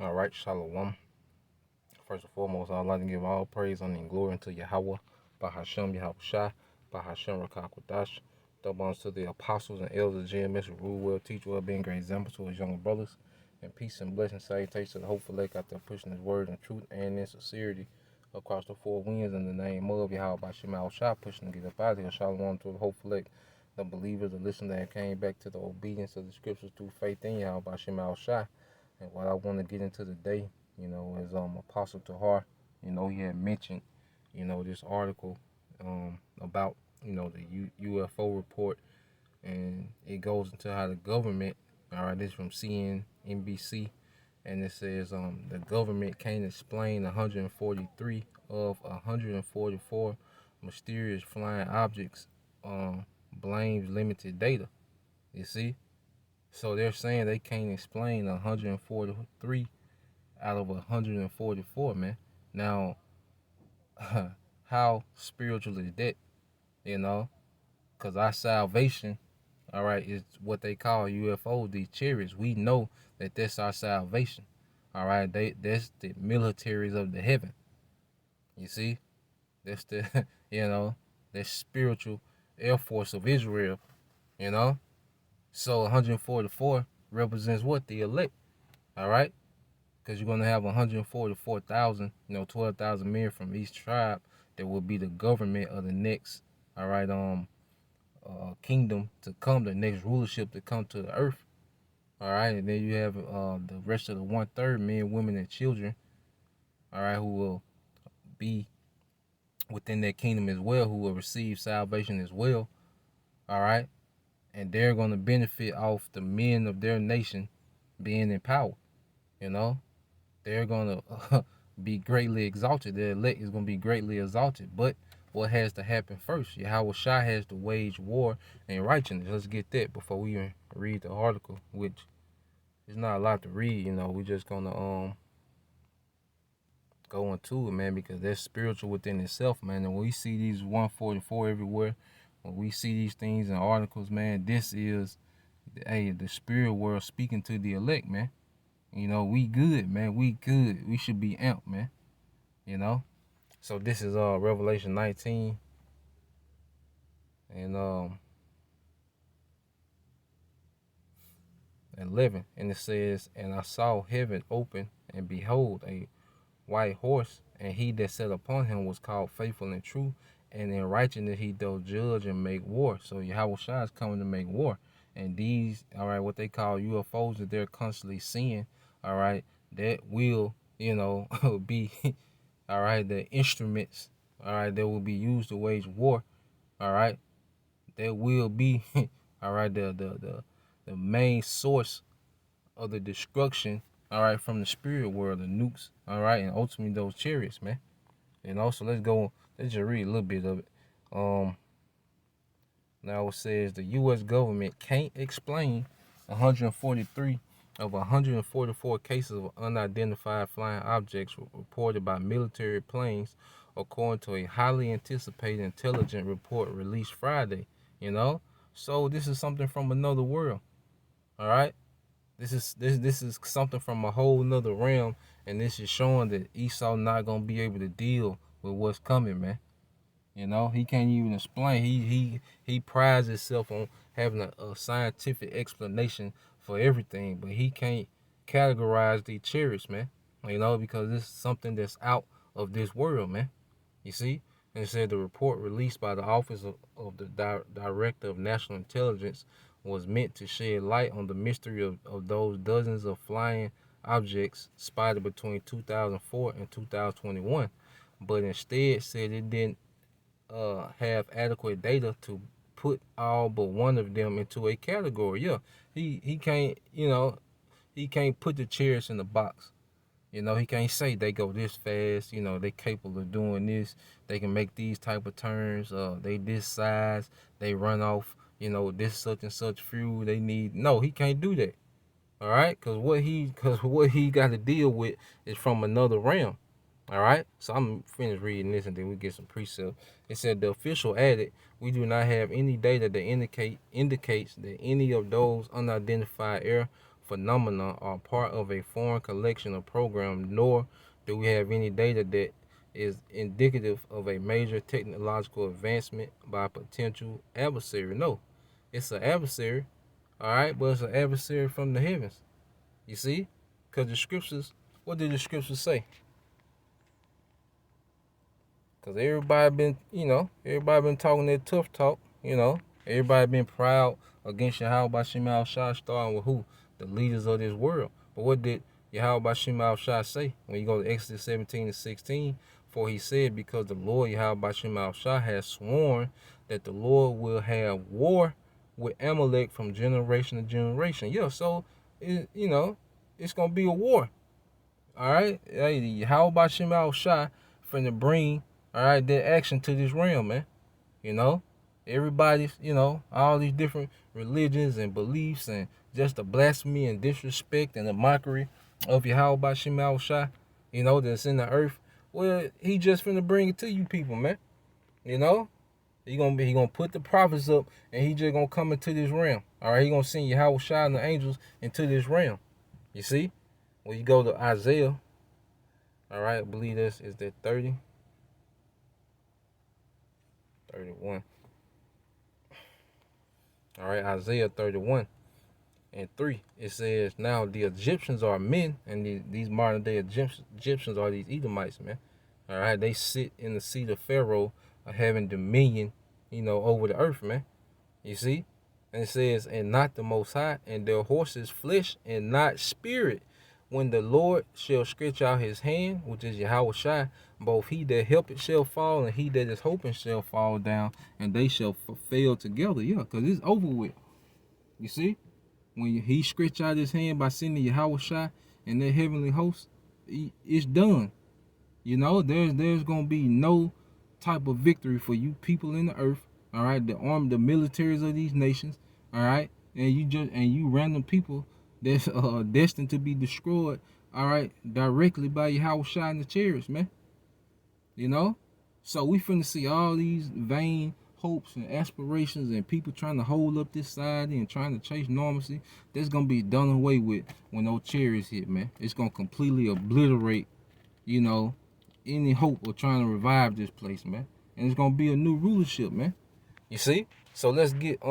All right, Shalom. First and foremost, I'd like to give all praise, honor, and glory unto Yahweh, Bahashem Yahawashi, Bahashem Rakakwadash. Double honors to the apostles and elders, GMS, who rule well, teach well, being great example to his younger brothers. And peace and blessing, salutations to the hopeful lake out there pushing his word and truth and in sincerity across the four winds in the name of Yahweh Bahashem Yahawashi, pushing to get up out of here. Shalom to the hopeful lake, the believers, the listeners that came back to the obedience of the scriptures through faith in Yahweh Bahashem Yahawashi. And what I want to get into today, is Apostle Tahar. He had mentioned, this article about, the UFO report, and it goes into how the government, all right, this is from CNBC, and it says the government can't explain 143 of 144 mysterious flying objects, blames limited data. You see? So they're saying they can't explain 143 out of 144, man. Now, how spiritual is that? You know, because our salvation, all right, is what they call UFO, these chariots. We know that that's our salvation. All right, that's the militaries of the heaven. You see, that's the that spiritual air force of Israel. You know, so 144 represents what? The elect. All right, because you're gonna have 144,000, 12,000 men from each tribe that will be the government of the next, all right, kingdom to come, the next rulership to come to the earth. All right, and then you have the rest of the 1/3 men, women, and children. All right, who will be within that kingdom as well, who will receive salvation as well. All right, and they're gonna benefit off the men of their nation being in power. You know, they're going to be greatly exalted. The elect is going to be greatly exalted. But what has to happen first? Yahweh Shai has to wage war and righteousness. Let's get that before we even read the article, which is not a lot to read. We're just going to go into it, man, because that's spiritual within itself, man. And when we see these 144 everywhere, when we see these things in articles, man, this is, the spirit world speaking to the elect, man. We good, man. We good. We should be amped, man. So this is Revelation 19 and 11, and it says, "And I saw heaven open, and behold, a white horse, and he that sat upon him was called Faithful and True, and in righteousness he doth judge and make war." So Yahweh Shai is coming to make war, and these, all right, what they call UFOs that they're constantly seeing, all right, that will, be, all right, the instruments, all right, that will be used to wage war, all right, that will be, all right, the main source of the destruction, all right, from the spirit world, the nukes, all right, and ultimately those chariots, man. So let's just read a little bit of it. Now it says the U.S. government can't explain 143 of 144 cases of unidentified flying objects reported by military planes, according to a highly anticipated intelligence report released Friday. So this is something from another world. All right, this is something from a whole nother realm, and this is showing that Esau not gonna be able to deal with what's coming, man. He can't even explain. He prides himself on having a scientific explanation for everything, but he can't categorize the chariots, man. Because it's something that's out of this world, man. You see? And it said the report released by the Office of the Director of National Intelligence was meant to shed light on the mystery of those dozens of flying objects spotted between 2004 and 2021, but instead said it didn't have adequate data to put all but one of them into a category. Yeah, he can't, he can't put the chariots in the box. He can't say they go this fast, they capable of doing this, they can make these type of turns, they this size, they run off, this such and such fuel they need. No, he can't do that. All right, because what he got to deal with is from another realm. All right, so I'm finished reading this and then we get some precept. It said the official added, "We do not have any data that indicates that any of those unidentified phenomena are part of a foreign collection of programs, nor do we have any data that is indicative of a major technological advancement by a potential adversary. No, it's an adversary, all right, but it's an adversary from the heavens. You see? Because the scriptures, what did the scriptures say? Because everybody been, everybody been talking that tough talk, Everybody been proud against Yahweh Bashim al-Shah, starting with who? The leaders of this world. But what did Yahweh Bashim al-Shah say? When you go to Exodus 17 and 16, for he said, because the Lord Yahweh Bashim al-Shah has sworn that the Lord will have war with Amalek from generation to generation. Yeah, so, it's going to be a war. All right? Yahweh Bashim al-Shah finna bring, all right, that action to this realm, man. Everybody's, all these different religions and beliefs and just the blasphemy and disrespect and the mockery of Yahweh Bashim al-Shah, that's in the earth. Well, he just finna bring it to you people, man. He gonna put the prophets up and he just gonna come into this realm. All right, he gonna send Yahweh Shah and the angels into this realm. You see? When you go to Isaiah, all right, I believe is that 30? 31. All right, Isaiah 31 and 3. It says, now the Egyptians are men, and these modern day Egyptians are these Edomites, man. All right, they sit in the seat of Pharaoh, having dominion, over the earth, man. You see? And it says, and not the Most High, and their horses flesh and not spirit. When the Lord shall stretch out his hand, which is Yahweh Shai, both he that helpeth shall fall, and he that is hoping shall fall down, and they shall fail together. Yeah, because it's over with. You see? When he stretch out his hand by sending Yahweh Shai and their heavenly host, it's done. There's going to be no type of victory for you people in the earth. All right, the militaries of these nations. All right, and you random people that's destined to be destroyed, all right, directly by Yahweh Shai and the chariots, man. So we finna see all these vain hopes and aspirations and people trying to hold up this society and trying to chase normalcy. That's gonna be done away with when those chariots hit, man. It's gonna completely obliterate, any hope of trying to revive this place, man. And it's gonna be a new rulership, man. You see? So let's get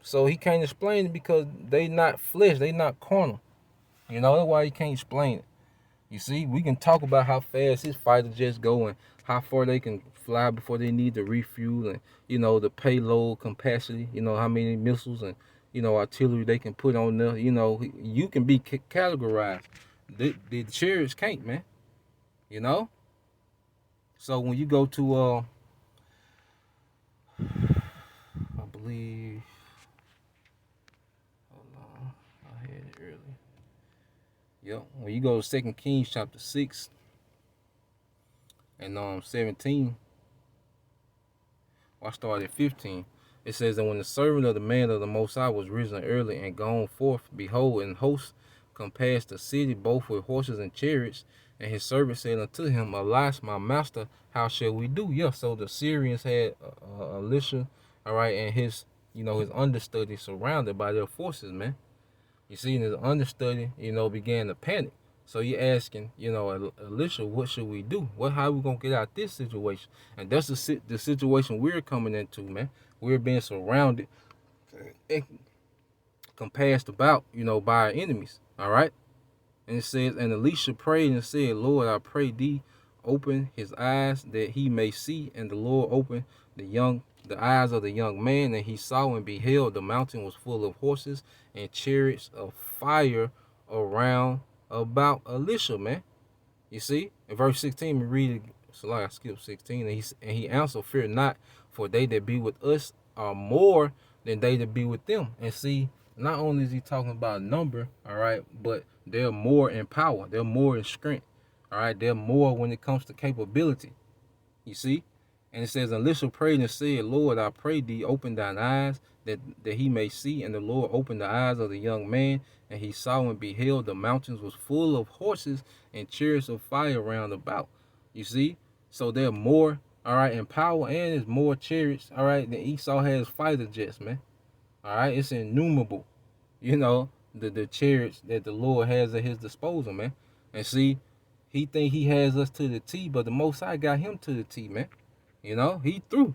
so he can't explain it because they not flesh, they not carnal. That's why he can't explain it. You see, we can talk about how fast his fighter jets go and how far they can fly before they need to refuel and, the payload capacity, how many missiles and, artillery they can put on there. You can be categorized. The chariots can't, man. So when you go to, I believe, hold on, I had it earlier. Yep, when you go to 2 Kings chapter 6 and 17, I started at 15. It says, and when the servant of the man of the Most High was risen early and gone forth, behold, and hosts compassed the city both with horses and chariots. And his servant said unto him, alas, my master, how shall we do? Yeah, so the Syrians had Elisha, all right, and his understudy surrounded by their forces, man. You see, and his understudy, began to panic. So he asking, Elisha, what should we do? How are we going to get out this situation? And that's the situation we're coming into, man. We're being surrounded and compassed about, by our enemies, all right? And it says, and Elisha prayed and said, Lord, I pray thee, open his eyes that he may see. And the Lord opened the eyes of the young man, and he saw and beheld the mountain was full of horses and chariots of fire around about Elisha, man. You see, in verse 16, we read it. So like I skipped 16, and he answered, fear not, for they that be with us are more than they that be with them. And see, not only is he talking about number, all right, but they're more in power. They're more in strength. All right, they're more when it comes to capability. You see? And it says, and Elisha prayed and said, Lord, I pray thee, open thine eyes that he may see. And the Lord opened the eyes of the young man, and he saw and beheld the mountains was full of horses and chariots of fire round about. You see? So they're more, all right, in power, and there's more chariots, all right, than Esau has fighter jets, man. All right, it's innumerable. the chariots that the Lord has at his disposal, man. And see, he think he has us to the T, but the Most High got him to the T, man. You know, he through.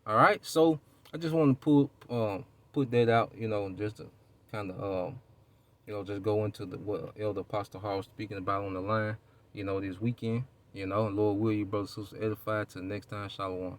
All right, so I just want to put that out, just to kind of just go into what Elder Apostle Hall was speaking about on the line, this weekend. Lord will you, brothers and sisters, edify. Till next time, Shalom.